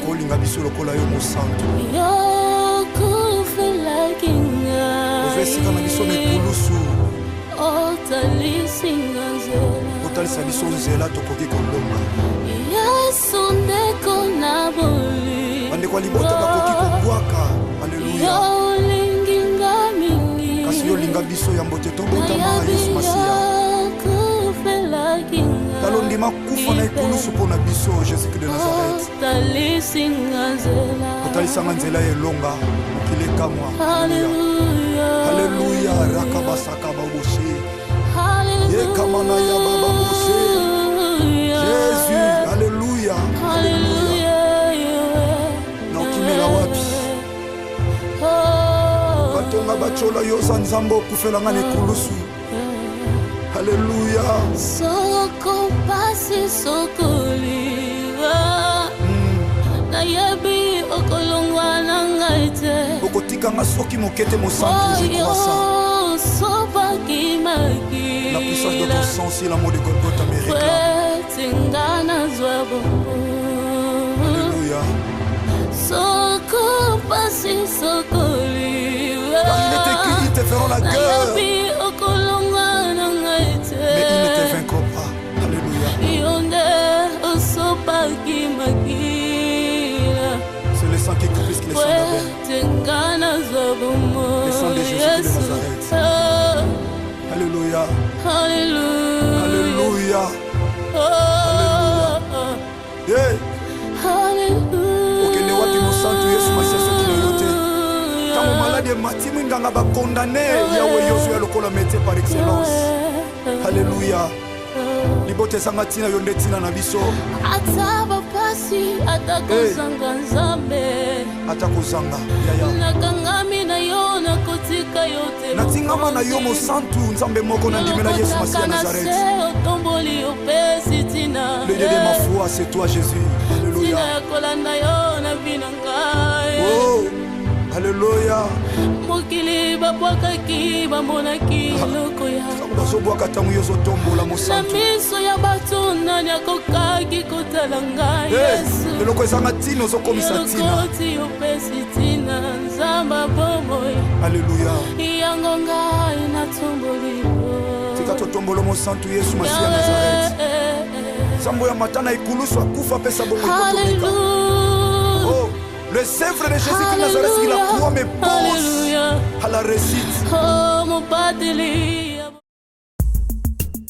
kolinga biso lokola yo mosantu. Ozesika na biso mekulusu. Otalisa biso nzela tokoki kolonga. Bandeko ya libota bakoki kobwaka. Alleluya. Kasi yo linga biso ya mbote tobotama Yesu Masiya. Talondima kufa na ekulusu pona biso Jésus de Nazareth. Otalisanga nzela elonga okileka mwa. Alléluia, rakabasaka baboshe. Yekamana ya baba boshe. Jésus, alléluia. Alléluia. Na okimela wapi? Batonga bachola yo sanzambo kufelanga nekulusu. Alléluia. Soko pasi sokoliwa. Na yabi okolongwa na ngaite. Okotika ngasoki mokete mosantu je crois ça. La puissance de ton sang, c'est l'amour de Golgotha me réclame. Alléluia. Car il était écrit, ils te feront la guerre, mais ils ne te vaincront pas. Alléluia. C'est le sang qui Christ, le sang d'Abel. Le sang de Jésus de Nazareth. Alléluia. Alléluia. Alléluia. Hey. Okende wapi mosantu Yesu Masiya sekino yote. Kama malade matimu nganga ba condamné Yahweh Yosu ya lokola métier par excellence. Alléluia. Libote sanga tina yonde tina na biso. Ataba pasi atakozanga nzambe. Atakozanga yaya. Nakangami na yo na kotika yote. Natingama na yo mosantu nzambe moko na ndimela Yesu Masiya Nazareth. Le Dieu de ma foi, c'est toi Jésus. Alléluia. Oh, alléluia. Mokili babwakaki bamonaki lokoya. Bazobwaka tango yo zotombola mosantu. Miso ya bato nani akokaki kotalanga Yesu. Eloko ezanga tina ozokomisa tina. Alléluia. Yango ngai natomboli. Tika totombolo mosantu Yesu Masiya Nazareth. Sambo ya matana ikulusu akufa pesa bongo ikotomika. Oh, le Seigneur de Jésus de Nazareth, il a croix mes pose à la réussite.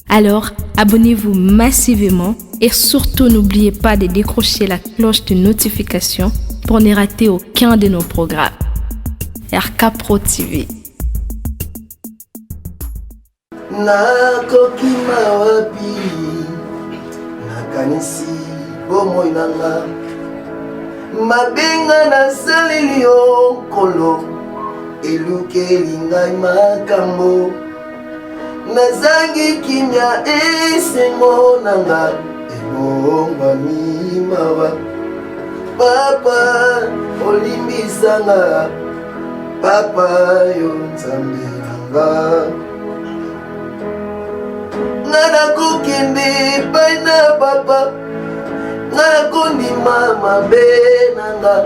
Alors, abonnez-vous massivement et surtout n'oubliez pas de décrocher la cloche de notification pour ne rater aucun de nos programmes. RK Pro TV. Nakokima wapi nakanisi bomoi nanga mabenga nasaleli yo nkolo elukeli ngai makambo nazangi kimia esengo nanga ebongwami mawa papa olimbisanga papa yo nzambe nanga ngana kokende epai na papa ngana kondima mabe nanga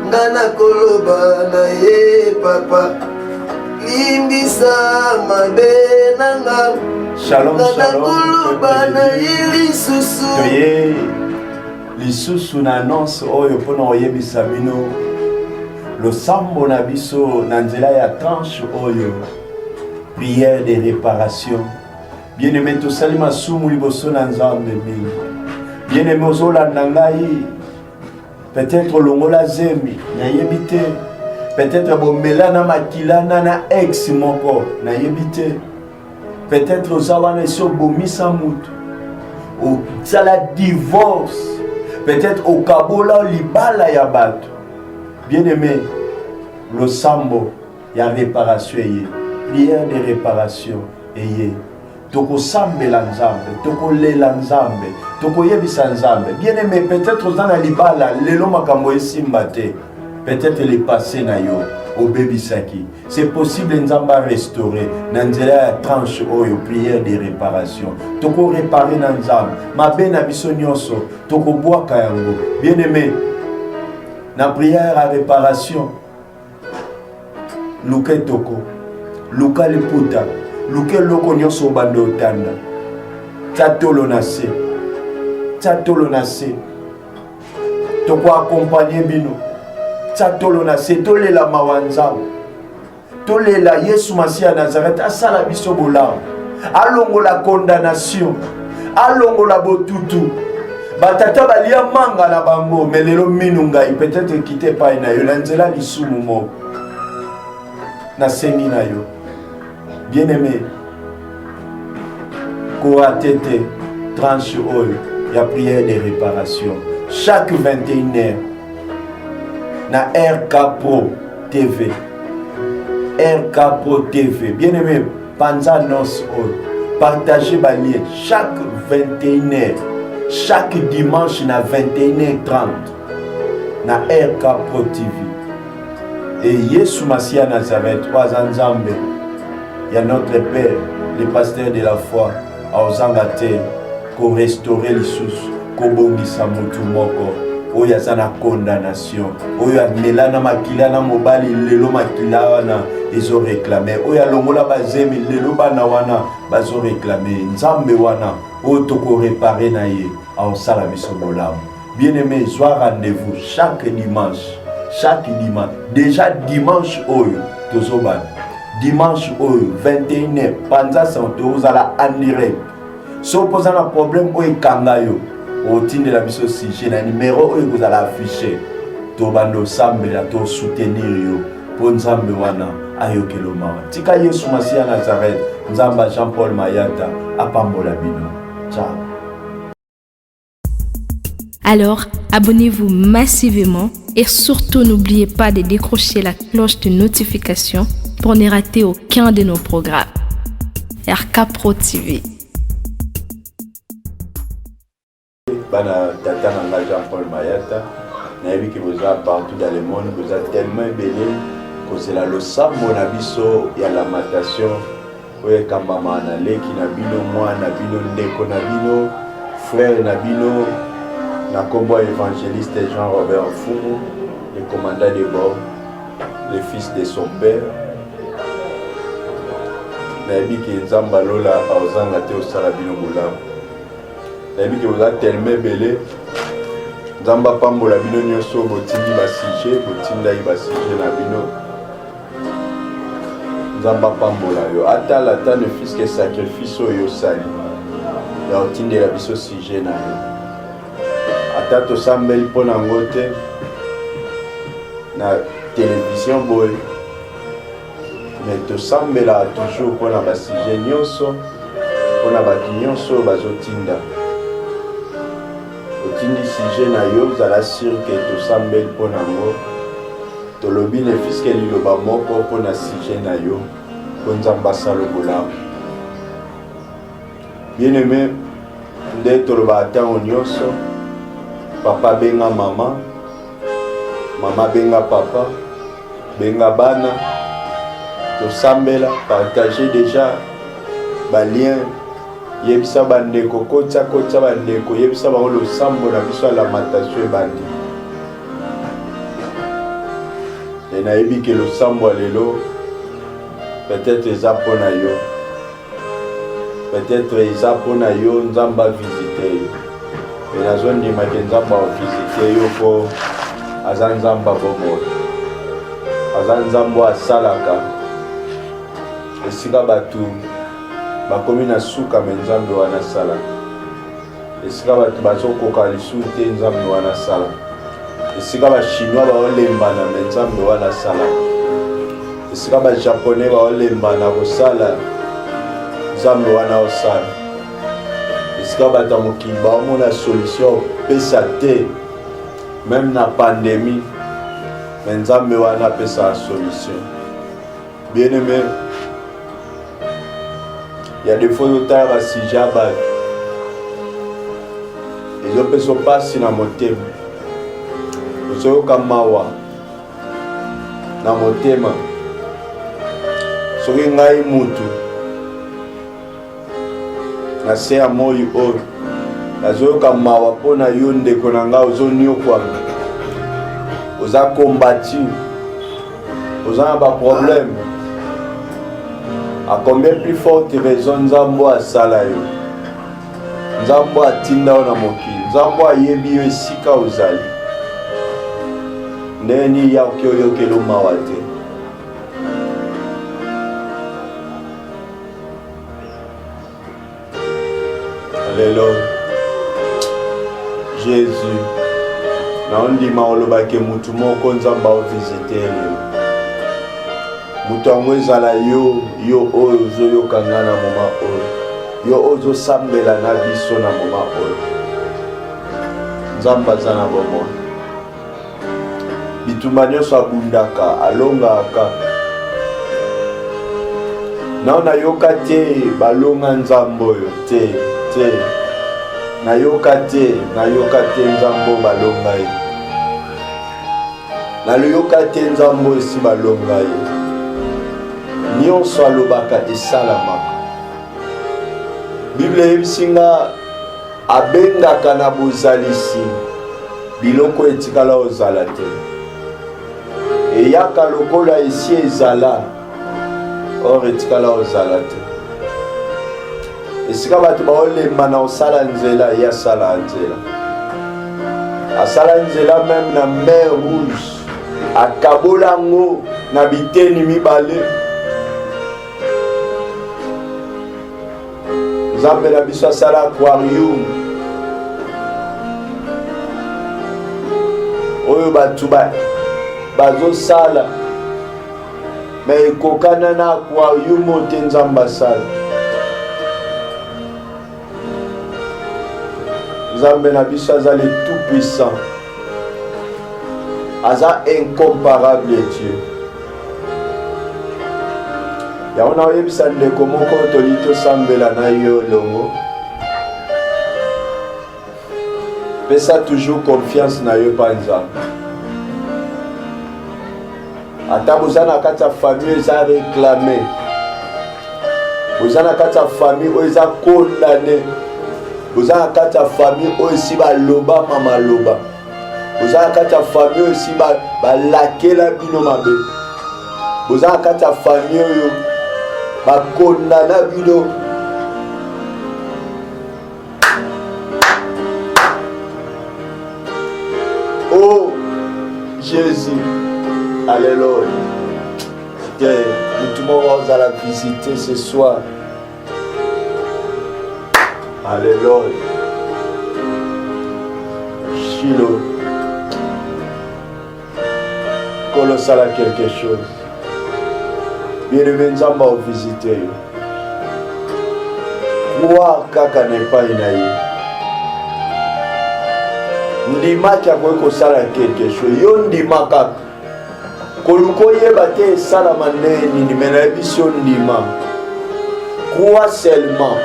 ngana koloba na ye papa limbisa mabe nanga Shalom, ngana shalom. koloba na ye lisusu Toye lisusu na annonce oyo mpona oyebisa bino losambo na biso na nzela ya tranche oyo prière de réparation. Bien-aimé tosali masumu liboso na nzambe mingi. Bien-aimé ozolanda ngai peut-être longola zemi nayebi te, peut-être bomela na makilana na ex moko nayebi te, peut-être oza wana esi obomisa mutu osala divorce, peut-être okabola libala ya bato. Bien-aimé, losambo ya réparation eye, prière de réparation eye. Toko sambela nzambe, toko lela nzambe, toko yebisa nzambe. Bien-aimé, peut-être ozana libala lelo makambo esimba te, peut-être le passé na yo obebisaki. C'est possible nzamba restaurer na nzela ya tranche oyo prière de réparation. Toko réparer na nzambe, mabe na biso nyonso, toko bwaka yango. Bien-aimé, na prière à réparation luka toko luka liputa luka loko nyonso bando otanda tatolo na se toko accompagner bino tatolo na se tolela mawanzao tolela Yesu Masia Nazareth asala biso bolamu alongola condamnation alongola botutu batata balia manga na bango melelo minunga peut-être quitter pa na yo na nzela lisumu mo na sengi na yo bien aimé ko atete tranche oyo ya prière de réparation chaque 21h na RK Pro TV RK Pro TV bien aimé panza nos oyo partagez ma lien chaque 21h chaque dimanche na 21h30 na RK Pro TV et Yesu Masia Nazareth Wazanzambe il y a notre Père le pasteur de la foi à Ozangate ko restaurer les sous ko bongisa mutu moko oyo aza na condamnation oyo amela na makila na mobali lelo makila wana ezo réclamer oyo alongola bazemi lelo bana wana bazo réclamer nzambe wana oyo toko réparer na ye aosala biso bolamu bien aimé sois rendez-vous chaque dimanche déjà dimanche oyo tozobana dimanche oyo 21h panza santo ozala en direct so posa na problème oyo kanga yo otindela biso sujet na numéro oyo kozala affiché to bando sambela to soutenir yo po nzambe wana ayokelo mawa tika Yesu Masia Nazareth nzamba Jean-Paul Mayata apambola bino ciao. Alors, abonnez-vous massivement et surtout n'oubliez pas de décrocher la cloche de notification pour ne rater aucun de nos programmes. RK Pro TV. Bana tata nanga Jean-Paul Mayata, nayebi ki boza partout dans le monde, boza tellement belé que c'est la losambo na biso ya lamentation oye kambama na leki na bino mwa na bino ndeko na bino frère na bino na kombo évangéliste Jean-Robert Fumu, le commandant de bord, le fils de son père. Nayebi ki nzamba lola aozanga te osala bino bolamu. Nayebi ki boza tellement belé nzamba pambola bino nyonso botindi basije botindaki basije na bino nzamba pambola yo atala ata ne fils que sacrifice oyo osali ya otindela biso sije na yo ata tosambeli mpo na ngo te na télévision boye mais tosambela toujours mpo na basije nyonso mpo na bato nyonso bazotinda otindi sije na yo ozala sur ke tosambeli mpo na ngo tolobi ne fiske liloba moko mpo na sije na yo mpo nzambe asala bolamu bien aimé nde toloba ntango nyonso papa benga mama mama benga papa benga bana tosambela partager déjà balien yebisa bandeko kotya bandeko yebisa bango losambo na biso ya lamentation ebandi e nayebi ke losambo ya lelo peut-être eza mpo na yo peut-être eza mpo na yo nzambe avisite yo e nazondima ke nzambe avisite yo mpo aza nzambe bomoi aza nzambe asalaka esika bato bakomi na suka me nzambe wana asala esika bato bazokoka lisusu te nzambe wana asala esika bachinois baolembana me nzambe wana asala esika bajaponais baolembana kosala nzambe wana osala esika bato ya mokili baomona solution opesa te même na pandémie me nzambe wana apesa solution bien aimé. Il y a des fois otala basije ya bato ezopesa opasi na motema ozoyoka mawa na motema soki ngai mutu na se ya moi oyo nazoyoka mawa mpo na yo ndeko na ngai ozoniokwama oza combattu, oza na ba problème. À combien plus forte raison Nzambo asala yo? Nzambo atinda na mokili. Nzambo ayebi yo esika ozali. Ndeni ya okyoyokelo mawa te. Alléluia. Jésus. Na ondima olobake mutu moko Nzamba o visiter leo. Mutu yango ezala yo oyo ozoyokanga na moma oyo. Yo ozosambela na biso na moma oyo. Nzamba aza na bomoi. Bitumba nyonso abundaka, alongaka. Nayoka te balonga Nzambo oyo te. Nayoka te Nzambo balonga ye. Nayoka te Nzambo esi balonga ye. Nyonso alobaka esalamaka. Bible ebisinga abengaka na bozalisi biloko etikala ozala te. Eyaka lokola esi ezala or etikala ozala te. Esika bato baolemba na osala nzela ya sala nzela. Asala nzela même na mer rouge. Akabola ngo na biteni mibale. Nzambe na biso asala aquarium. Oyo batu bazosala me ekokana na aquarium ote Nzambe asala. Nzambe na biso aza le tout puissant, aza incomparable Dieu. Yango na oyebisa ndeko moko toli tosambela na yo longo. Pesa toujours confiance na yo pa Nzambe. Ata boza na kati ya famille eza réclamé, boza na kati ya famille oyo eza condamné, boza na kati ya famille oyo esi baloba mamaloba, boza na kati ya famille oyo esi balakela bino mabe, boza na kati ya famille oyo bakondana bino. Oh Jésus, alléluia. Tout le monde va la visiter ce soir. Alléluia. Shiloh. Colossal a quelque chose. Bien-aimé, Nzamba va visiter. Croire kaka n'est pas inaïe. Ndima kia kweko sala quelque chose. Yo ndima kaka. Koluko yeba te sala maneni ni menabisio ndima. Crois seulement.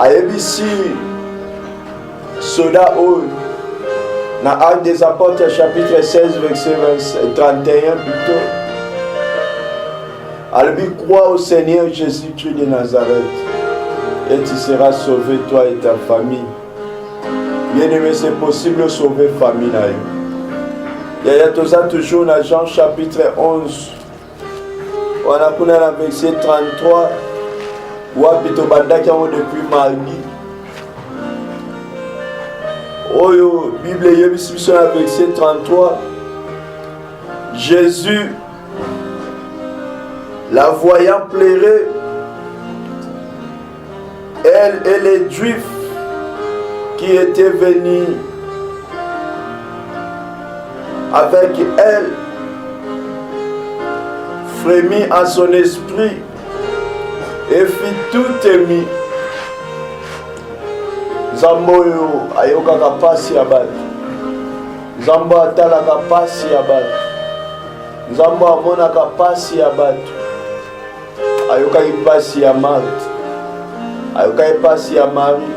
Ayebisi soda oyo na Actes des Apôtres chapitre 16 verset 31 plutôt. Albi crois au Seigneur Jésus-Christ de Nazareth et tu seras sauvé toi et ta famille. Bien-aimé, c'est possible de sauver famille na yo. Il y a toujours dans Jean chapitre 11. On a pris la verset 33. Ou habito bandaki yango depuis mardi. Oyo Bible yebisi biso na verset 33. Jésus, la voyant pleurer, elle et les Juifs qui étaient venus avec elle, frémit à son esprit et fit tout ému. Nzambo yo ayokaka pasi ya bato. Nzambo atalaka pasi ya bato. Nzambo amonaka pasi ya bato. Ayokaki pasi ya Marthe. Ayokaki pasi ya Marie.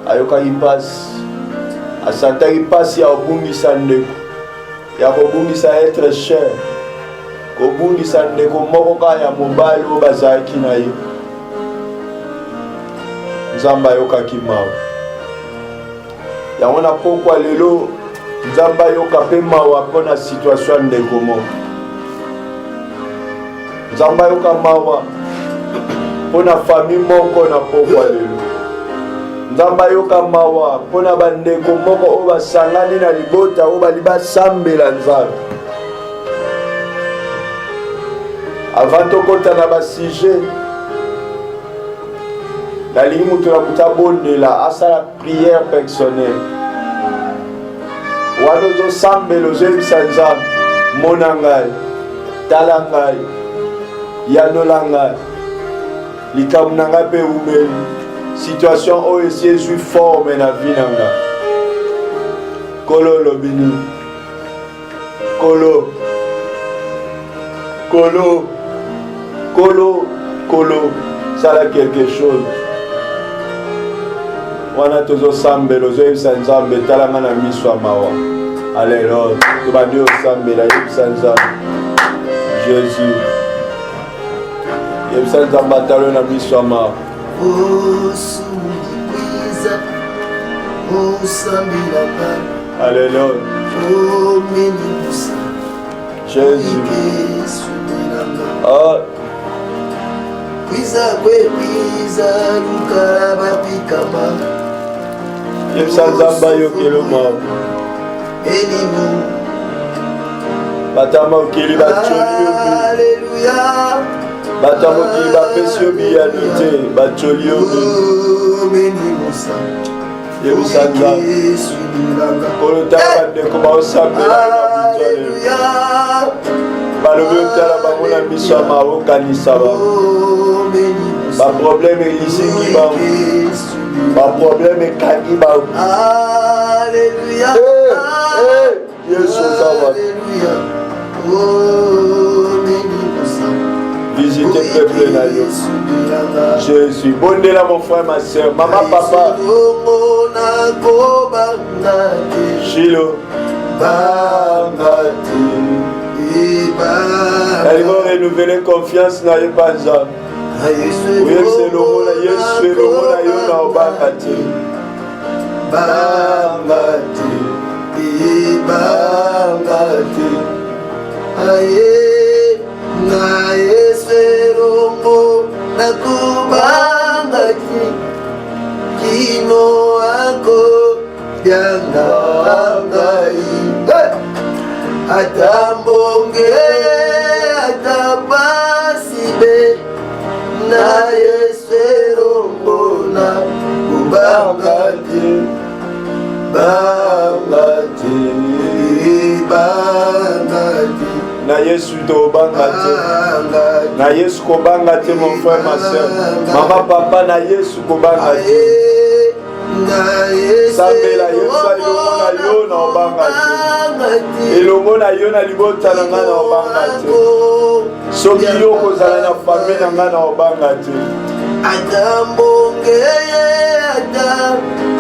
Ayokaki pasi. Asantaki pasi ya obungisa ndeko. Ya kobungisa être cher. Kobungisa ndeko moko kaka ya mobali oyo bazalaki na ye. Nzambe ayokaki mawa. yango na pokwa lelo nzambe ayoka mpe mawa mpo na situation ya ndeko moko. Nzambe ayoka mawa mpo na famille moko na pokwa lelo. Nzambe ayoka mawa mpo na bandeko moko oyo basangani na libota oyo bali basambela Nzambe. Avant tokota na basujet nalingi moto na kuta bondela asala prière personnelle wana ozosambela ozoyebisa Nzambe mona ngai, tala ngai, yanola ngai, likambo na ngai mpe eumeli situation oyo esi ezwi forme na vie na ngai. Kolo olobi nini? Kolo sala quelque chose wana tozosambela ozoyebisa Nzambe talanga na miso ya mawa. Alleluya, tobandi osambela yebisa Nzambe Jésus, yebisa Nzambe atalo na miso ya mawa. Alléluia. Jésus. Ah. Yebisa Nzambe ayokeli mawa. Batama okeli bacholi yobi. Batama okeli bapesi yobi ya lute bacholi yobi. Yebisa Nzambe kolotala bandeko baosambela na bitwalelo balobi otala bango na miso ya mawa okanisa bango baproblème elisingi bango baproblème ekangi bango. Yesu Nzambe visite peuple na yo Jésus. Bondela mon frère, ma soeur, maman, papa Chilo elle va renouveler confiance na ye panza. Oui, c'est le mot na Yesu, le mot na yo na obakati bangati aye na Yesu na kubangati kino ako yangai atambonge atabasibe na Yesu na kubangati bangati na Yesu to bangati na Yesu ko bangati mon frère ma soeur maman papa na Yesu ko bangati sambela Yesu elongo na yo na obangati elongo na yo na libota na nga na obangati soki yo kozala na famille na nga na obangati atambonge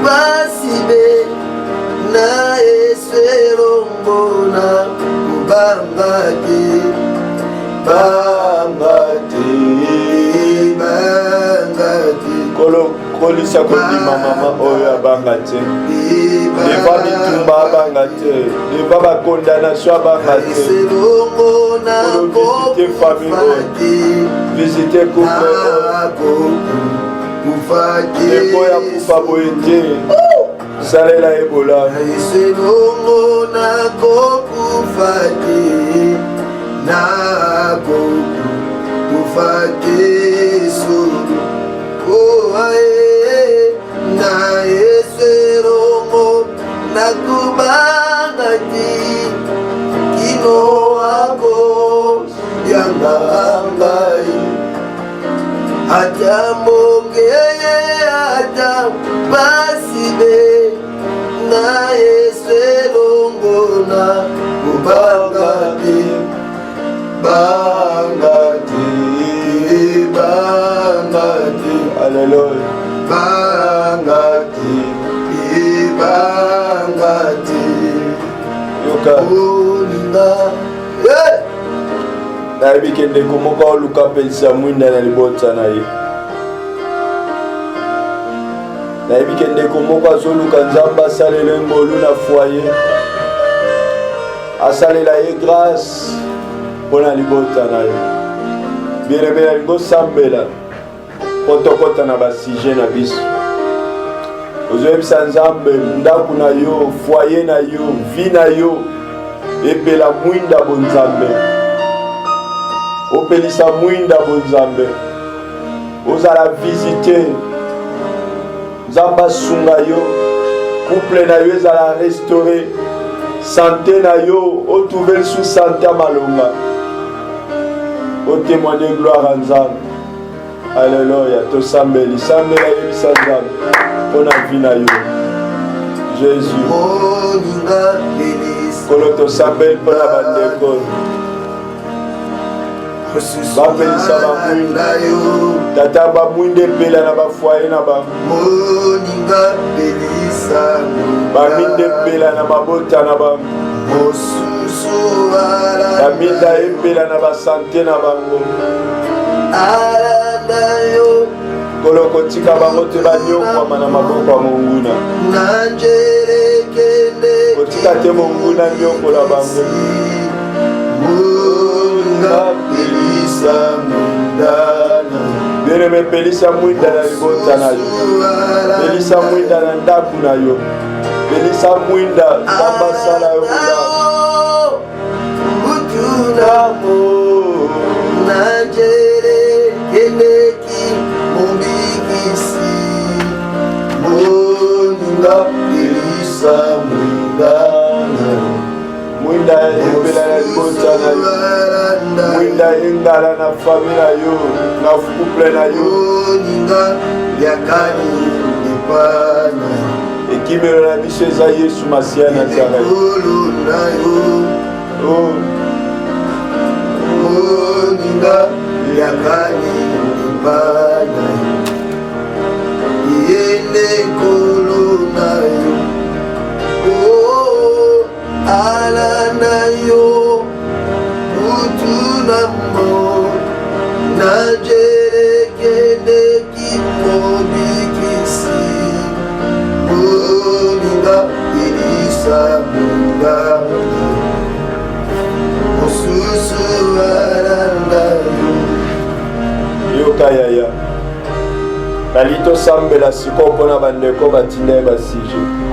atabasibe na Yesu elongona bangati kolisa kodima mama oyo abanga te deva bitumba abanga te deva bakondamnation abanga te kolovisite famille oyo visite couple eko ya kufa boye te salela ebola na Yesu romo na kubangati kino wako yangangai atamongeye atapasibe na Yesu longo na kubangati bangati bangati Alléluia bangati bangati yoka olinga nayebi ke ndeko moko aoluka pelisa mwinda na libota na ye nayebi ke ndeko moko azoluka nzambe asalela ngolu na foyer asalela ye grâce mpona libota na yo bien-aimé nalingi osambela mpo tokɔta na basuje na biso ozoyebisa nzambe ndako na yo foyer na yo vie na yo epela mwinda bonzambe opelisa mwinda bonzambe ozala visite nzambe asunga yo couple na yo ezala restauré santé na yo otrouve lisusu santé ya malonga otémoigne gloire ya nzambe alleluya tosambeli sambela yebisa nzambe mpona vi na yo jésus kolo tosambeli mpona bandeko bapelisa bamwinda tata bamwinda epela na bafoye na bango baminda epela na mabota na bango baminda epela na basante na bango kolo kotika bango te banyokwama na maboko ya monguna kotika te monguna nyokola bango bien-aimé pelisa mwinda na libota na yo pelisa mwinda na ndako na yo pelisa mwinda bambasala yo mwinda epela na libota na yo mwinda engala na famille na yo na couple na yo ekimelo na biso eza yesu masiya na Nazareth alana yo utunamo najerekende kipobikisi uninga ilisa munga osusu alanda yo kayaya nalito sambela siko mpona bandeko batinda basije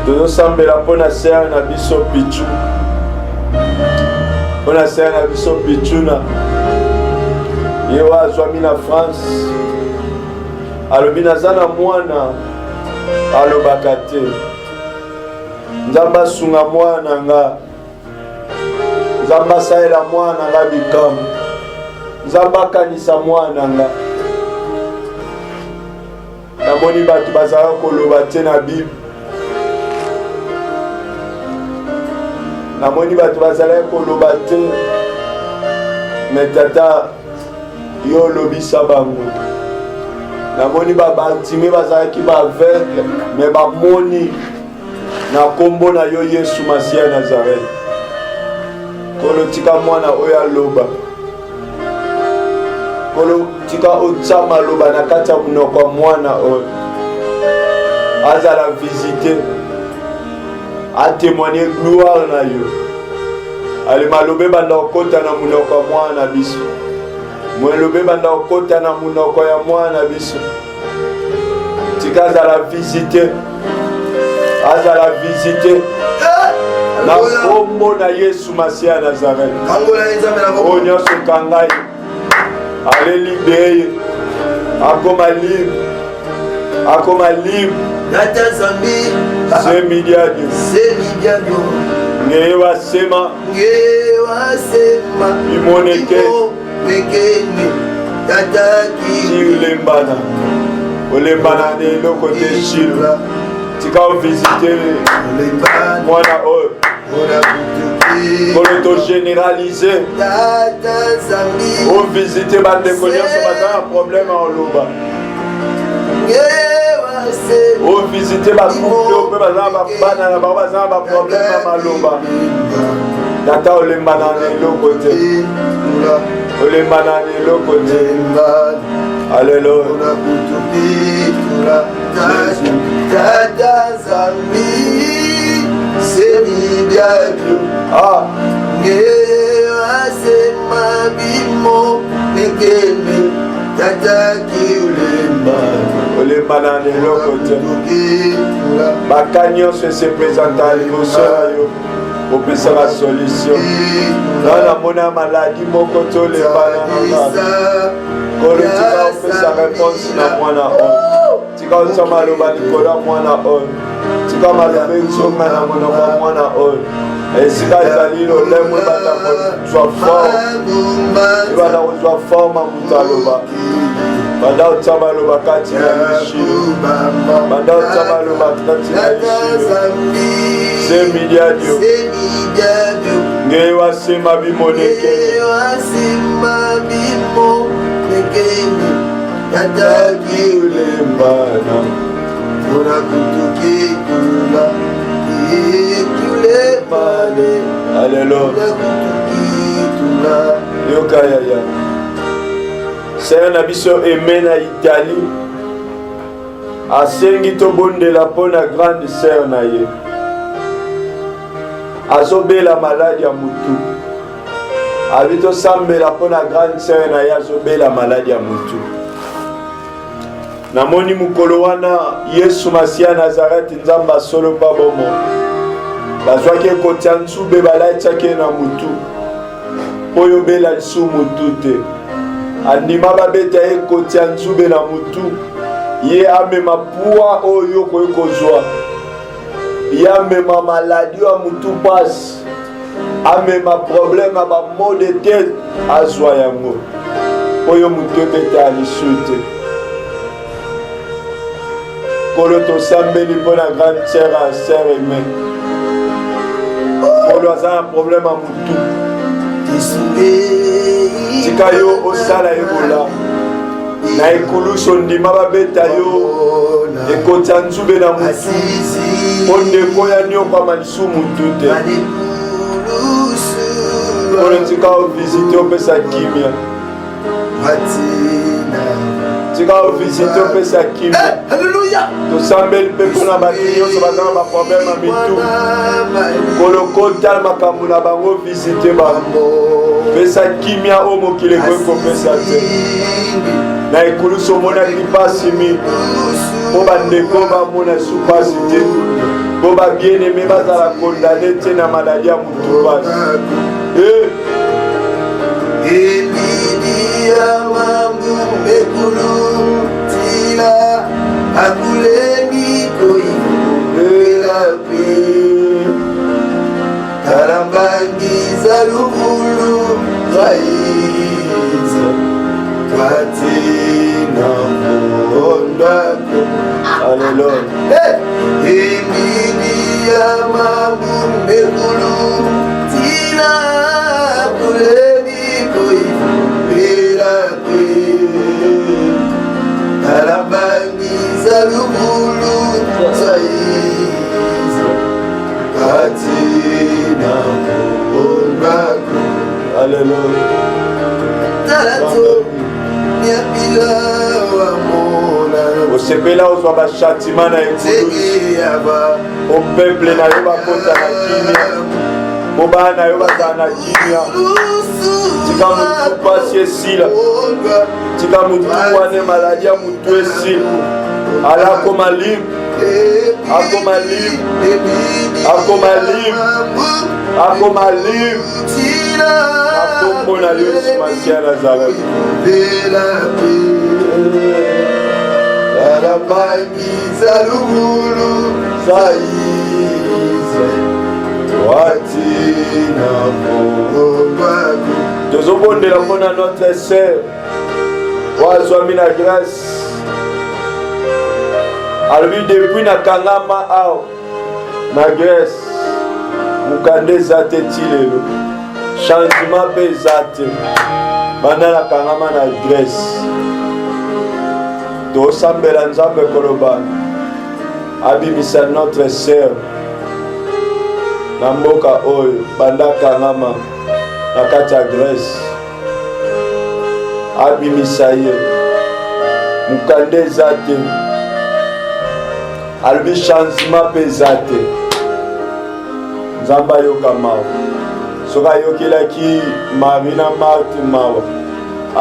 tozosambela mpona sere na biso pichu mpona sere na biso pichuna ye oyo azwami na France alobi naza na mwana alobaka te nzambe asunga mwana nga nzambe asalela mwana nga bikambo nzambe akanisa mwana nga namoni bato bazala koloba te na bible namoni bato bazalaki koloba te me tata yo olobisa bango namoni babatime bazalaki baaveugle me bamoni na kombo na yo yesu masiya Nazareth kolo tika mwana oyo aloba kolo tika otya maloba na kati ya monoko ya mwana oyo azala visite atémoigner gloire na yo ale malobe banda okota na munoko ya mwana biso mwelobe banda okota na munoko ya mwana biso tika azala visite na kombo na yesu masiya Nazareth oyo nyonso ekangai ale libeye akoma libre semidiadio ngeye wasema imoneke silembana olembana na eloko te shilo tika ovisite mwana oyo kolo togénéralise ovisite bandeko nyonso baza na problème ya oloba ovisite bacouple mpe baza na babana na bango baza na baproblème ya maloba tata olembana na eloko te olembana na eloko te alleluya Tata Zambi, Semi Biadio, Ngewa Sema Bimo, Nekeme, Tata Kiulemba, Olemba na lelo kote. Bakanyo se présente à l'émotion. Pour penser la solution. Dans la monnaie maladie, mon côté, les bananes. Quand tu vas faire sa réponse, na moi na on. Tu vas faire mal au bas du corps, moi na on. Tu vas mal au bas du corps, moi na on. Et si tu as dit le lait, moi na sois fort. Tu vas la sois fort, ma moutaloba. Bandao tama lo bakati na yishiro. Bandao tama lo bakati na yishiro. Semidiadio. Ngewa sema bimo neke. Ngewa sema bimo neke. Tata kiulembana. Ora kutuki kula. Kiulembane. Alléluia. Kutuki kula. Yokaya. Seigneur Nabiso aimé na Italie. Asengi to bondela pona grande sœur na ye. Azobela maladie ya mutu. Abito sambela pona grande sœur na ye azobela maladie ya mutu. Namoni mukolo wana Yesu Masia Nazareth nzamba solo pa bomo. Bazwaki kotia nsube balatiaki na mutu. Poyo bela nsu mutu te. Andima babeta ye kotia nzube na mutu. Ye amema puwa oyo koekozwa. Ye amema maladie ya mutu passe. Amema problème aba mot de tête azwa yango. Oyo mutu beta alisute. Kolo to sambeli pona grande sœur à sœur aimée. Kolo a un problème à mutu. Tika yo osala ebola. Na ekuluso ndima babeta yo. Ekota nzube na mutu. Onde koya nyo kwa manisu mutu te. Kolo tika o visite opesa kimia. Tika o visite opesa kimia. Alléluia. To sambeli pepo na bakinyo so bazana ba problème a mitu. Kolo kota makambo na bango visite bango. Pesa kimia omo kile kweko pesa te. Na ekuluso mona kipasi mi. Boba ndeko ba mona supasi te. Boba bien aimé bazala condamné te na maladie ya mutu basi. Ebidia mambu mekulu tila akulemi koibela pe tarambangiza lubulu raiza katina mondako. Alléluia. Ebidia mambu mekulu tila akulemi koibela pe tarambangiza lubulu raiza katina mondako. Alléluia. Talato nyapila wa mona Osepela ozwa ba châtiment na ekuluso. aba Au peuple na yo bakota na kimia. Boba na yo bazala na kimia. Tika mutu pasi esila. Tika mutu wane maladie ya mutu esila. Ala akoma libre. Akoma libre. Akoma libre. Akoma libre. Akombo na Yesu Masia Nazareth. Arabangiza lubulu zaiza watina mobaku. Tozobondela mpona notre sœur wazwami na grâce. Alobi depuis nakangama awa na Grèce mukanda eza te ti lelo. Changement mpe eza te banda nakangama na Grèce. Tosambela Nzambe koloba abimisa notre sœur na mboka oyo banda kangama na kati ya Grèce. Abimisa ye mukanda eza te alobi changement mpe eza te. Nzambe ayoka mawa soki ayokelaki Marie na Marthe mawa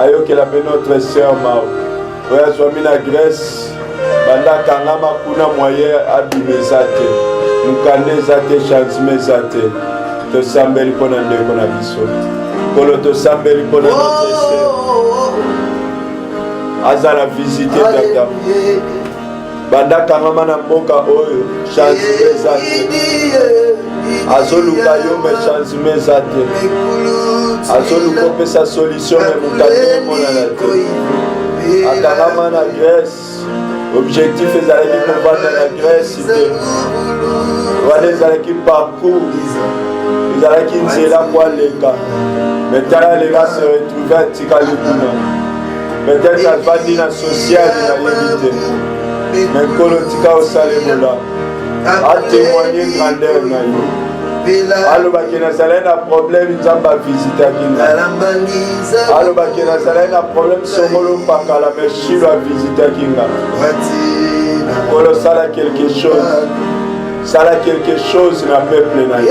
ayokela mpe notre sœur mawa oyo azwami na Grèce banda akangama kuna moyen abima eza te mokanda eza te changement eza te. Tosambeli mpo na ndeko na biso kolo tosambeli mpo na notre sœur azala visite tata banda akangama na mboka oyo changement eza te azoluka yo me changement eza te azoluka opesa solution me mokanda emonana te akangama na Grèce objectif ezalaki kovanda na Grèce te wana ezalaki parcours ezalaki nzela koaleka me tala lega se retrouve atikali kuna peut-être avandi na sociale nayebi te me nkolo tika osalemola atémoigner grandeur na yo alobaki nazalaki na problème nzambe avisitaki nga alobaki nazalaki na problème songolo mpakala me shilo avisitaki nga kolo sala quelque chose na peuple na yo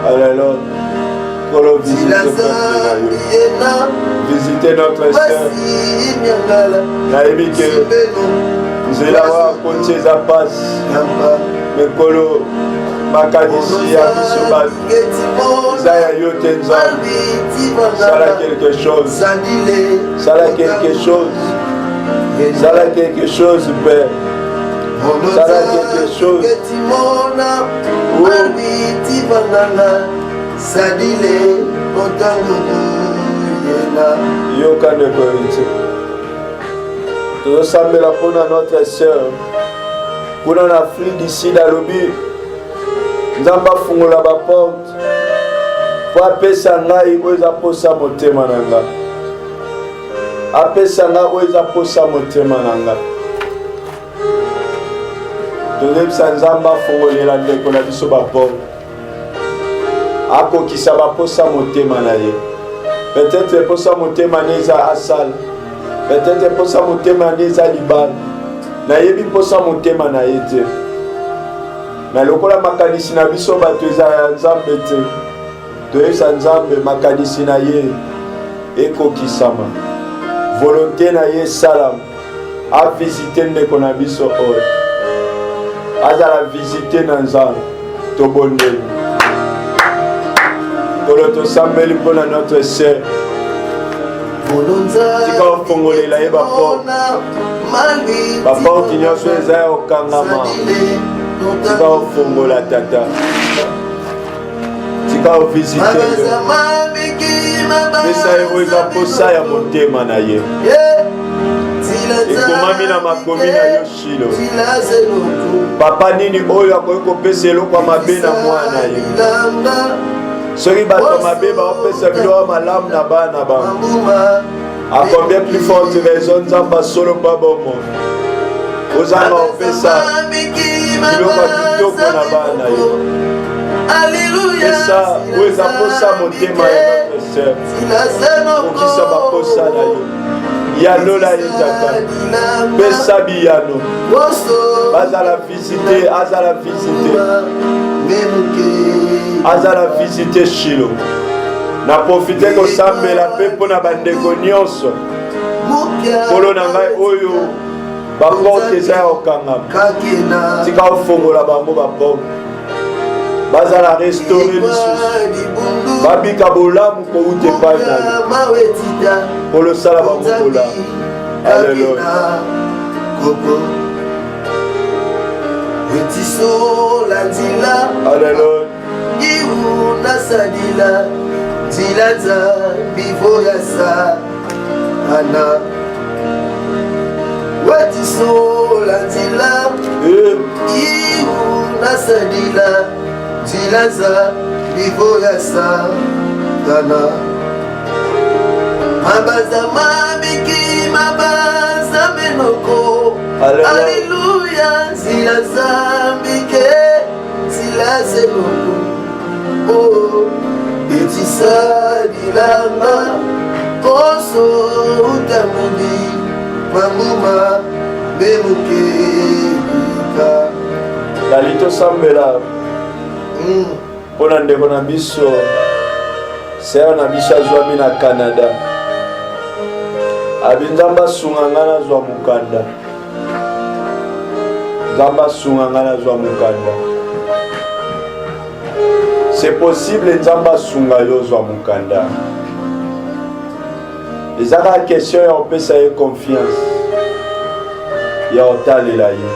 Alléluia. Kolo visiter notre sœur. Nayebi ke nzela wa konti eza pasi me kolo makanisi ya biso bato eza ya yo te nzambe sala quelque chose sala quelque chose sala quelque chose père sala quelque chose yoka ndeko ete tozosambela mpona notre sœur kuna na Afrique du Sud alobi nzambe afungola baporte po apesa ngai oyo eza posa motema na nga apesa ngai oyo eza posa motema na nga tozebisa nzambe afungolela ndeko na biso baporte akokisa baposa motema na ye peut-être posa motema ne eza asala peut-être posa motema ne eza libala nayebi posa motema na ye te na lokola makanisi na biso bato eza ya nzambe te toyebisa nzambe makanisi na ye ekokisama volonté na ye salama avisite ndeko na biso oyo azala visite na nzambe tobondeli kolo tosambeli mpona notre sœur tika ofongolela ye baporte nyonso eza ya okangama tika ofongola tata tika ovisite pesa ye oyo eza posa ya motema na ye ekomami na makomi na yo shilo papa nini oyo akoki kopesa eloko ya mabe na mwana ye soki bato mabe baopesa biloko malamu na bana bango a combien plus forte raison nzambe solo mpa bomoi ozanga opesa biloko ya kitoko na bana yo pesa oyo eza posa motema ya notre sœur okisa baposa na yo yalola ye tata pesa biyano bazala visite azala visite azala visite shilo na profite kosambela mpe mpo na bandeko nyonso kolo na ngai oyo baporte eza ya kokangama tika ofongola bango baporte bazala restaure lisusu babika bolamu kouta epai na yo kolosala bango bolamu aleluya aleluya nasadila zilaza bivoyasa ana watiso fungola nzela iu nasalila nzela za livo ya Satana mabaza mabiki mabaza menoko Alléluia nzela za mbike nzela zenoko oh etisalilanga koso utamudi mamuma bemukelika Dalito sambela pona ndeko na biso sera na biso azwami na Canada abinzamba sungangana zwa mukanda zamba sungangana zwa mukanda c'est possible nzamba sunga yo zwa mukanda ezaka question ya opesa ye confiance ya otalela ye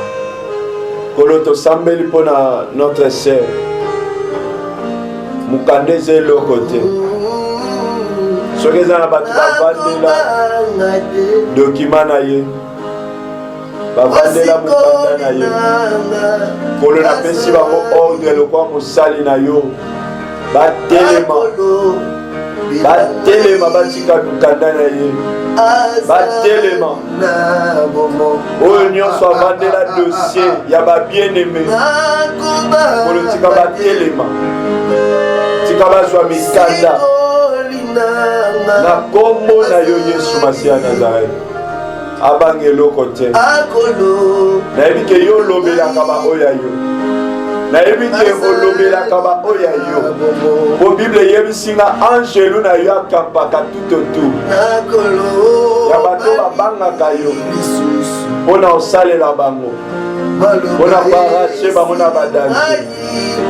kolo tosambeli mpona notre sœur mukanda eza eloko te soki eza na bato bavandela dokima na ye bavandela mukanda na ye kolo napesi bango ordre lokwa mosali na yo batelema batika mukanda na ye batelema oyo nyonso avandela dossier ya babieneme kolo tika batelema tika bazwa mikanda na kombo na yo Yesu Masiya Nazareth abanga eloko te nayebi ke yo olobelaka baoyo ya yo nayebi ke olobelaka baoyo ya yo po Bible eyebisinga angelu na yo akampaka tout autour ya bato babangaka yo mpona osalela bango mpona koarrache bango na badanse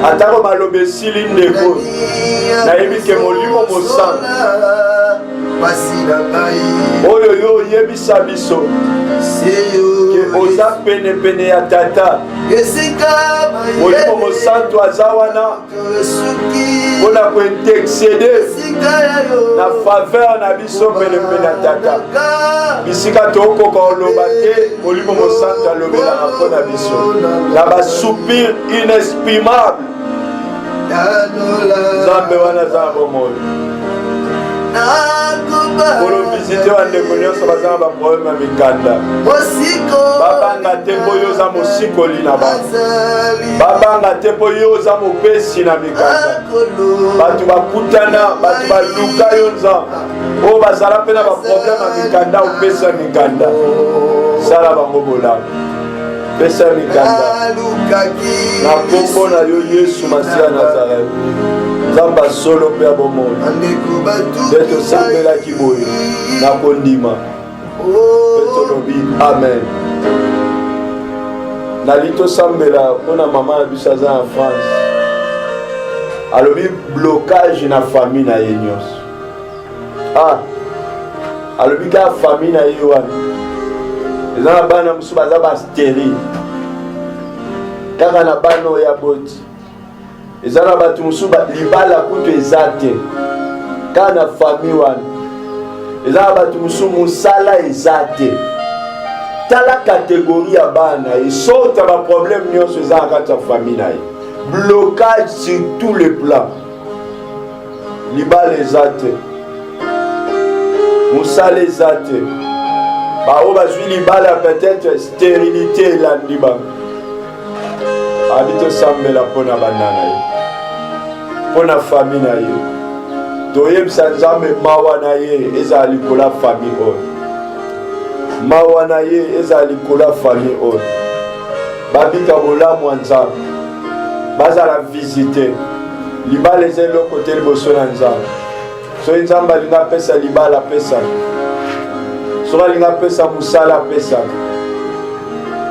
atako maloba esili ndeko nayebi ke molimo mosantu oyo yo oyebisa biso ke oza penepene ya tata molimo mosantu aza wana mpona kointercede na faveur na biso penepene ya tata bisika tokoka oloba te molimo mosantu alobelaka mpona biso na basoupir inexprimable nzambe wana aza na bomoi kolo visite bandeko nyonso baza na baproblème ya mikanda babanga te mpo yo oza mosikoli na bango babanga te mpo yo oza mopesi na mikanda bato bakutana bato baluka yo nzambe oyo bazala mpe na baproblème ya mikanda opesa mikanda sala bango bolamu pesa mikanda na kombo na yo Yesu Masiya Nazareth nzambe asolo mpe ya bomoi nde tosambelaki boye na kondima mpe tolobi amen. Nali tosambela mpona mama na biso aza na France alobi blocage na famille na ye nyonso alobi ka famille na ye wana eza na bana mosusu baza bastérile kaka na bana oyo ya boti eza na bato mosusu libala kutu eza te kaka na famille wana eza na bato mosusu mosala eza te tala katégorie ya bana esota baproblème nyonso eza na kati ya famille na ye blocage sur tous les plans libala eza te mosala eza te bao bazwi libala peut-être stérilité elandi bango abi tosambela mpona bana na ye mpona famille na ye toyebisa nzambe mawa na ye ezala likolo ya famille oyo mawa na ye ezala likolo ya famille oyo babika bolamu ya nzambe bazala visite libala eza eloko te liboso na nzambe soki nzambe alinga apesa libala apesaka soki alinga apesa mosala apesaka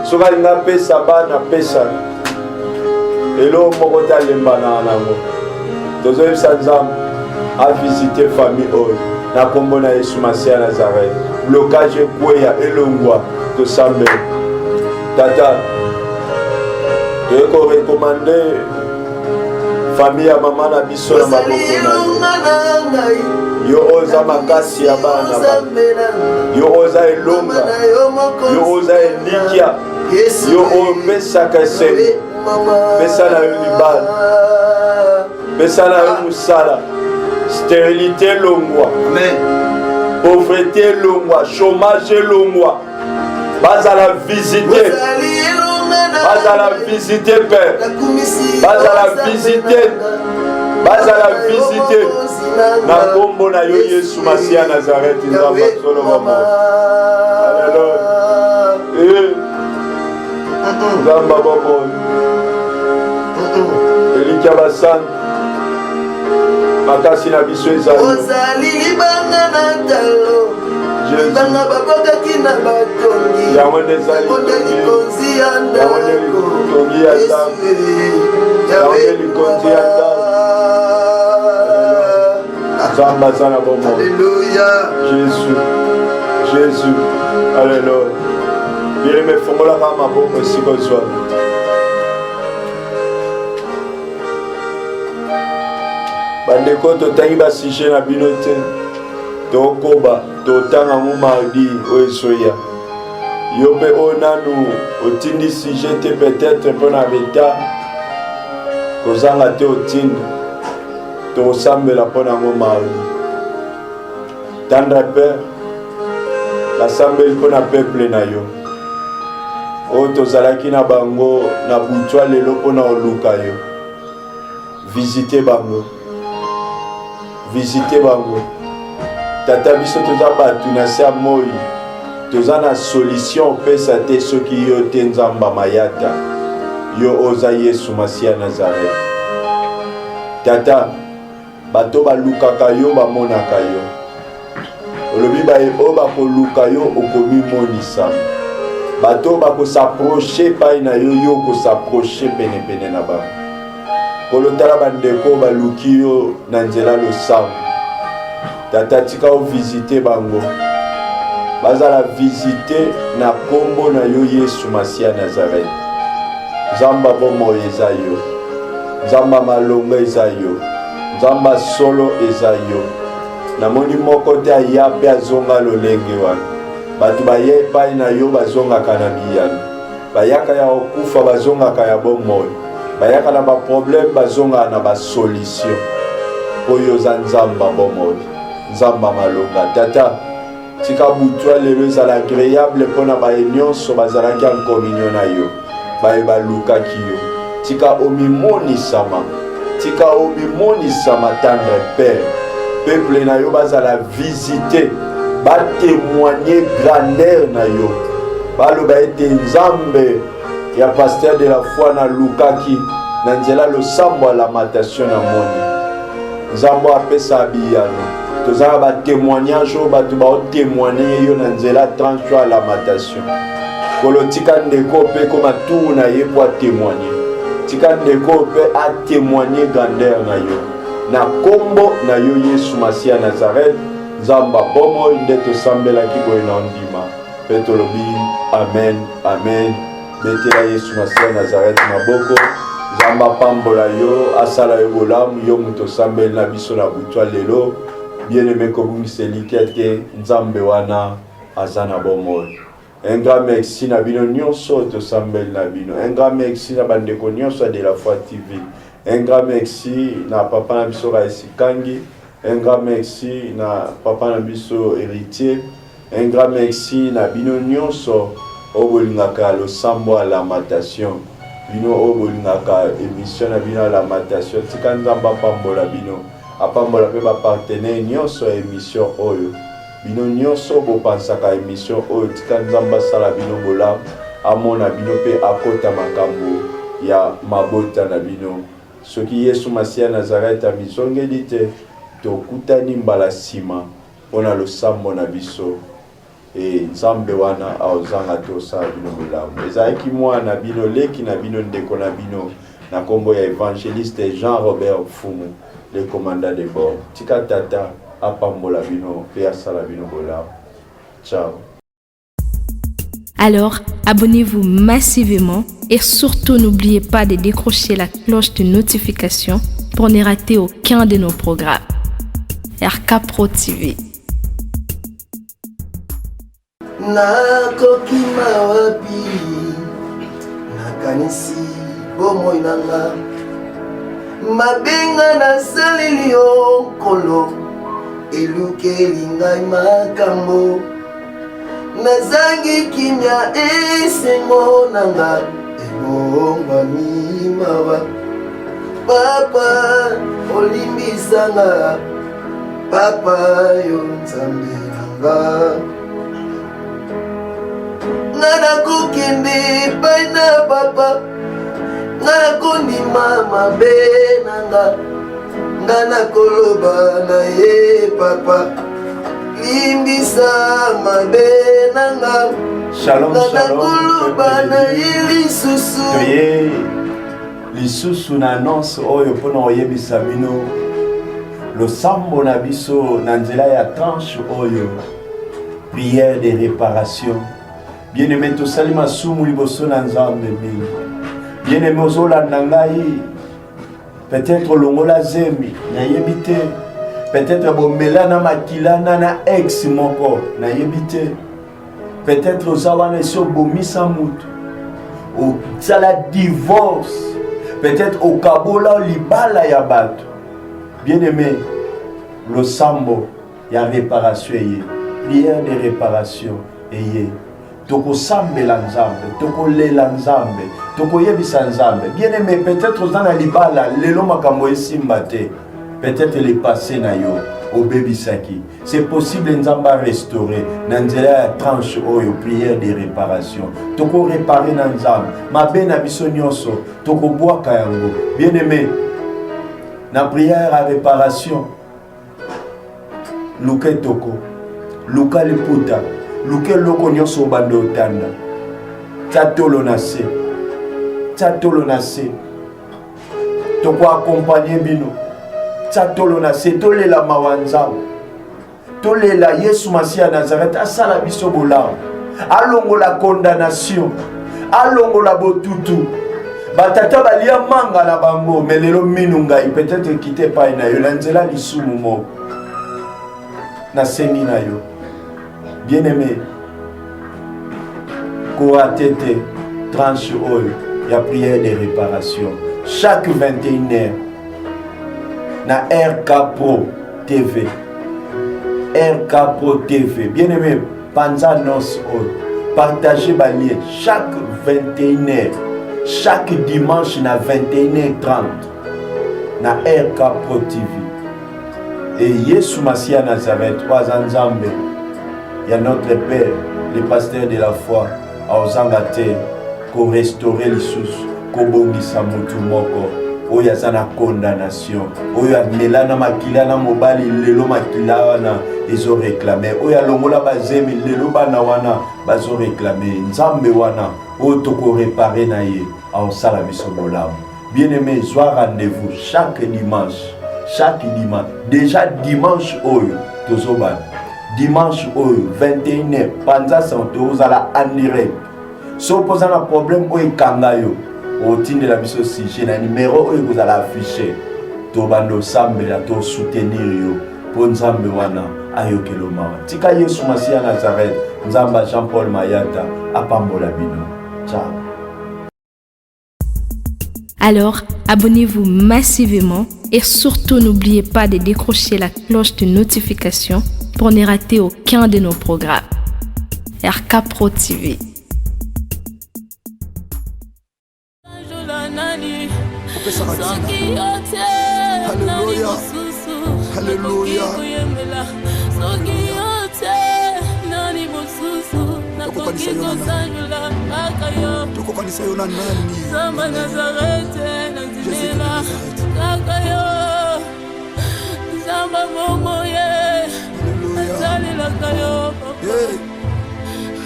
soki alinga apesa bana apesaka eloko moko te alembanaka nango tozoyebisa nzambe avisite famille oyo na kombo na Yesu Masiya Nazareth blocage ekweya elongwa tosambela tata toye korekomande famille ya mama na biso na maboko na yo. Yo oza makasi ya bana bana. Yo oza elonga. Yo oza elikia. Yo opesaka esengo. Pesa na yo libala. Pesa na yo musala. Stérilité longwa. Amen. Pauvreté longwa. Chômage longwa. Bazala visiter. Bazala visiter Père. Bazala visiter. Bazala visiter. Na kombo na yo Yesu Masia Nazareth nzamba solo mama. Alléluia. Nzamba bobo. Elikia basan. Makasi na biso ezali. Ozali libanga na talo. Libanga babokaki na batongi. Yango ezali. Likonzi ya ndako. Yango ya ndako. Yango likonzi ya ndako. Zamba sana bomo. Alléluia. Jésus. Alléluia. Bien me fongola kama boko siko zwa. Bandeko totangi ba sujet na bino te. Tokoba totanga mu mardi oesoya. Yo pe onanu otindi sujet te peut-être pona beta. Kozanga te otindi. Tosambela pona ngo mardi. Tendre Père, l'assemblée pona peuple na yo. O tozalaki na bango na butwa lelo pona oluka yo. Visitez bango. Visitez bango. Tata biso toza batu na se moi. Toza na solution pesa te soki yo te nzamba mayata. Yo oza Yesu Masia Nazareth. Tata bato balukaka yo bamonaka yo. Olobi baye o bakoluka yo okomi monisa. Bato bako s'approcher pai na yo yo ko s'approcher pene na ba. Kolotala bandeko baluki yo na nzela lo sam. Tata tika o visiter bango. Bazala visiter na kombo na yo Yesu Masia Nazareth. Zamba bomo eza yo. Zamba malonga eza yo. Zamba solo eza yo. Namoni moko te aya pe azonga lolenge wana. Batu baye pai na yo bazonga kana biyano. Bayaka ya okufa bazonga kaya bomoy. Bayaka na ba problème bazonga na ba solution. Oyo za nzamba bomoy. Nzamba malonga. Tata tika butwa lelo ezala agréable pona ba nyonso bazalaki en communion na yo. Baye baluka kiyo. Tika omimoni sama. Tika omimoni sama tendre Père. Peuple na yo bazala visiter. Ba témoigner grandeur na yo. Baloba ete nzambe ya pasteur de la foi na lukaki na nzela lo sambo la matation na moni. Nzambo apesa biyano. Tozala ba témoignage o batu ba témoigner yo na nzela 33 la matation. Kolo tika ndeko pe koma tour na ye pour témoigner. Tika ndeko pe a témoigner grandeur na yo. Na kombo na yo Yesu Masia Nazareth. Zamba bomo ndeto sambela kiboy na ndima. Petolobi amen amen. Betela Yesu Masia Nazareth maboko. Zamba pambola yo asala yo bolamu yo muto sambela na biso na butwa lelo. Bien-aimé kobungiseli kete nzambe wana azana bomo. Un grand merci na bino nyonso to sambela na bino. Un grand merci na bandeko nyonso de la foi TV. Un grand merci na papa na biso ka esikangi. Un grand merci na papa na biso héritier. Un grand merci na bino nyonso obolingaka lo sambo à lamentation. Bino obolingaka émission na bino à lamentation. Tika nzamba pambola bino. Apambola pe ba partenaire nyonso émission oyo. Bino nyonso bo pansaka émission oyo tika nzamba sala bino bola. Amona bino pe akota makambo ya mabota na bino. Soki Yesu Masia Nazareth a misongeli te. Tokutani mbala sima pona lo sambo na biso e nzambe wana aozanga tosala bino bolamu ezalaki mwana bino leki na bino ndeko na bino na kombo ya évangéliste Jean-Robert Fumu le commandant de bord tika tata apambola bino pe asala bino bolamu. Ciao. Alors, abonnez-vous massivement et surtout n'oubliez pas de décrocher la cloche de notification pour ne rater aucun de nos programmes. RK Pro TV. nakokima wapi nakanisi bomoi nanga mabenga nasaleli yo nkolo elukeli ngai makambo nazangi kimia esengo nanga ebongwami mawa papa olimbisanga papa yo nzambe nanga ngana kokende epai na papa ngana kondima mabe nanga ngana koloba na ye papa limbisa mabe nanga Shalom, ngana shalom. koloba na ye lisusu Toye lisusu na annonce oyo mpona oyebisa bino losambo na biso na nzela ya tranche oyo prière de réparation. Bien-aimé tosali masumu liboso na nzambe mingi. Bien-aimé ozolanda ngai peut-être longola zemi nayebi te, peut-être bomela na makilana na ex moko nayebi te, peut-être oza wana esi obomisa mutu osala divorce, peut-être okabola libala ya bato. Bien-aimé losambo ya réparation eye, prière de réparation eye. Toko sambela nzambe, toko lela nzambe, toko yebisa nzambe. Bien-aimé, peut-être ozana libala lelo makambo esimba te, peut-être le passé na yo obebisaki. C'est possible nzamba restaurer na nzela ya tranche oyo prière de réparation. Toko réparer na nzambe, mabe na biso nyonso, toko bwaka yango. Bien-aimé, na prière à réparation, luke toko, luka liputa, luke loko nyonso bande otanda, tatolo na se, toko accompagner bino, tatolo na se, tolela mawanzao, tolela Yesu Masia Nazareth, asala biso bolamu, alongo la condamnation, alongo la botutu, batata balia manga na bango, melelo minunga, peut-être quitter pa na yo, nanzela lisumu mo, na sengi na yo. Bien-aimé, Koatete, tranche oil, il y a prière de réparation. Chaque 21h, na RK Pro TV. RK Pro TV. Bien-aimé, Panzanos oil. Partagez ma lien. Chaque 21h, chaque dimanche na 21h30, na RK Pro TV. Et Yesu Masia Nazareth, trois Nzambe. Il y a notre Père, le pasteur de la foi, à Ozangate, pour restaurer les sous, pour bongisa mutu moko, où il y a une condamnation, où il y a Melana Makilana Mobali, Lelo Makilana, ils ont réclamé, où il y a Longola Bazemi, Lelo Banawana, ils ont réclamé, Nzambe Wana, où toko réparé naïe, à Osalabiso Bolam. Bien-aimé, sois rendez-vous chaque dimanche, déjà dimanche, Oyo, Tozoban. Dimanche 21h, Panza Santo, vous allez en direct. Si vous posez un problème, vous avez au titre de la mission si un numéro vous allez afficher. Tobando Sambela, to soutenir yo. Pour Nzambe wana, ayokelo mawa. Tika Yesu Masia Nazareth, Nzamba Jean-Paul Mayata, Apambola Bino. Ciao. Alors, abonnez-vous massivement et surtout n'oubliez pas de décrocher la cloche de notification pour ne rater aucun de nos programmes. RK Pro TV. Alléluia. Alléluia. Tukokanisa yo na nani? Zamba Nazarete, Jésus de Nazareth. Kakayo, Zamba Momoye, Alléluia. Zali Lakayo, Yeah.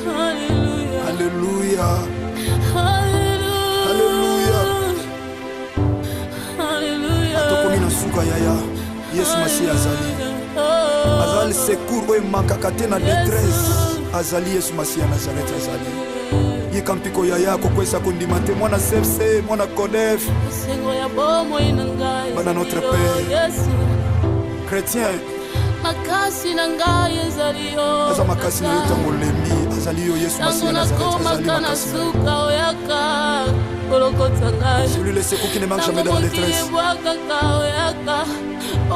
Alléluia, Alléluia. Alléluia, Alléluia. Tokomi na suka yaya. Yesu Masia azali. Azali secours oyo makaka te na détresse. Azali Yesu Masia Nazareth azali. Yekampiko yaya kokwesa kondimate mwana CFC mwana CODEF bana notre père chrétien makasi na ngai ezaliyo aza makasi na yo ntango olembi azali yo Yesu Masiya Nazareth azali makasi na suka oyaka kolokota ngai celui le secours qui ne manque jamais dans la détresse kaka oyaka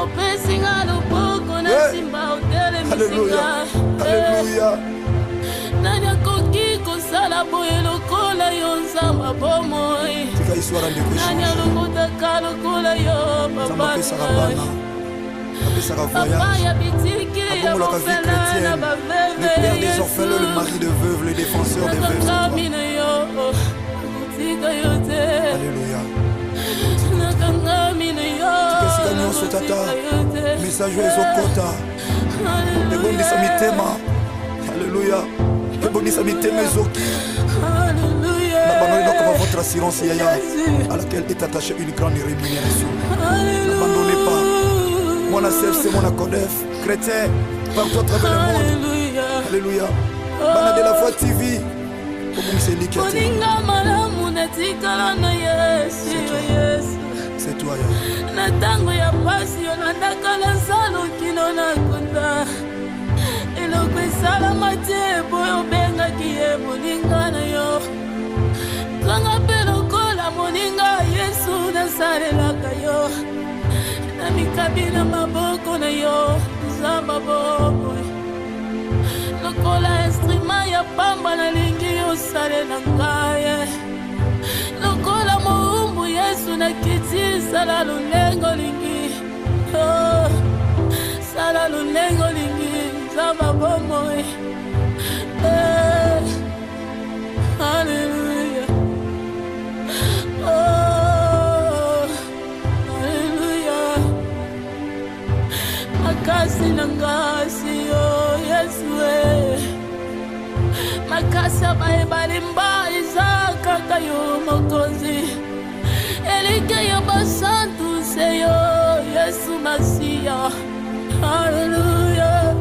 opesi nga loboko na simba Alléluia Alléluia nani akoki kosala boye lokola yo nzamba bomoi tika histoire ndeko nani alokotaka lokola yo papa Papa Akomolaka vie chrétienne, le père des orphelins, le mari de veuves, le défenseur des veuves, c'est toi. Alléluia. Tikesika nyonso tata, message ezokota, ebondisa mitema. Alléluia. Ebondisa mitema ezoki. N'abandonnez pas votre assurance yaya, à laquelle est attachée une grande rémunération. N'abandonnez pas. Mon CFC, mon CODEF, chrétien, partout à travers le monde. Alléluia. Bana de la Voix TV. C'est toi, Natango ya pasi yonandaka na salo kino na kunda eloko esalama te boyo bengaki ye moninga na yo kanga mpe lokola moninga Yesu nasalelaka yo na mikabi na maboko na yo nzamba bobo lokola instrument ya pamba nalingi yosalela ngai lokola moumbu Yesu nakiti sala lulengo lingi sala lulengo lingi nzamba bomoi Hallelujah Hallelujah makasi na ngasi yo Yesu makasi abayebali mba eza kaka yo mokonzi elike ya basantu se yo Yesu Masiya Hallelujah